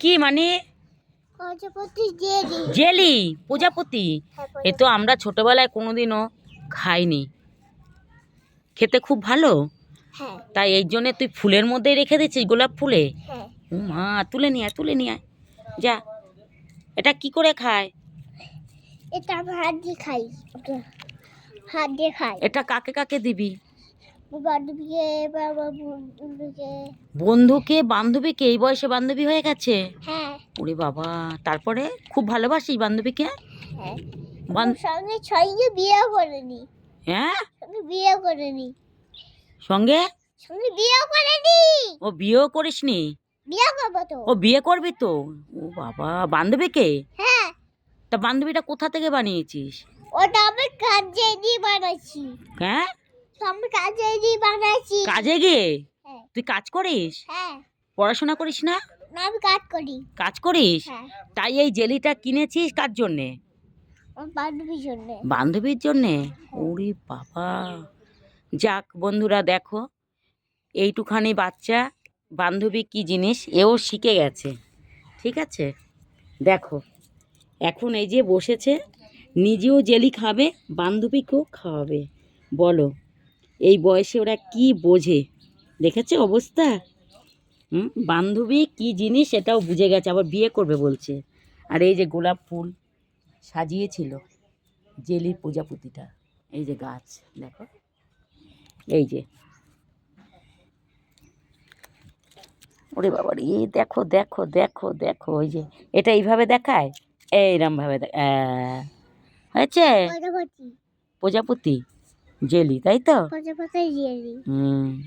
কি মানে? প্রজাপতি জেলি। জেলি প্রজাপতি? হ্যাঁ, এ তো আমরা ছোটবেলায় কোনোদিনও খাইনি। খেতে খুব ভালো। হ্যাঁ তাই এই জন্যে তুই ফুলের মধ্যে রেখে দিচ্ছিস, গোলাপ ফুলে? হ্যাঁ। ও মা, তুলে নিয়ে আয়, তুলে নিয়ে আয়, যা। এটা কি করে খায়? এটা আমি হাত দিয়ে খাই। হাত দিয়ে খাই। এটা কাকে কাকে দিবি? বান্ধবীকে, বন্ধুকে। বন্ধুকে, বান্ধবীকে? এই বয়সে বান্ধবী হয়ে গেছে? হ্যাঁ ওরে বাবা, তারপরে খুব ভালোবাসিস বান্ধবীকে? হ্যাঁ। বান- সঙ্গে সঙ্গে বিয়ে করে নি। হ্যাঁ, সঙ্গে বিয়ে করে নি। সঙ্গে? সঙ্গে বিয়ে করে নি। ও বিয়েও করিসনি? বিয়ে করবো তো। ও বিয়ে করবি তো? ও বাবা, বান্ধবীকে? হ্যাঁ। তা বান্ধবীটা কোথা থেকে বানিয়েছিস? ওটা আমি কাজে দিয়ে বানাচ্ছি। হ্যাঁ, আমি কাজে দিয়ে বানাচ্ছি। কাজে গিয়ে? হ্যাঁ তুই কাজ করিস? হ্যাঁ। পড়াশোনা করিস না? না, আমি কাজ করি। কাজ করিস? হ্যাঁ, তাই এই জেলিটা কিনেছিস কার জন্যে? আমার বান্ধবীর জন্য। বান্ধবীর জন্যে? ওরে বাবা, যাক বন্ধুরা, দেখো এইটুখানি বাচ্চা বান্ধবী কি জিনিস এও শিখে গেছে। ঠিক আছে, দেখো এখন এই যে বসেছে, নিজেও জেলি খাবে, বান্ধবীকেও খাওয়াবে। বলো এই বয়সে ওরা কি বোঝে? দেখেছে অবস্থা? বান্ধবী কি জিনিস এটাও বুঝে গেছে, আবার বিয়ে করবে বলছে। আর এই যে গোলাপ ফুল সাজিয়েছিল জেলির প্রজাপতিটা, এই যে গাছ দেখো, এই যে, ওরে বাবা রে, দেখো দেখো দেখো দেখো, ওই যে এটা এইভাবে দেখায়, এইরম ভাবে হয়েছে প্রজাপতি। প্রজাপতি জেলি, তাই তো? প্রজাপতি জেলি। হুম।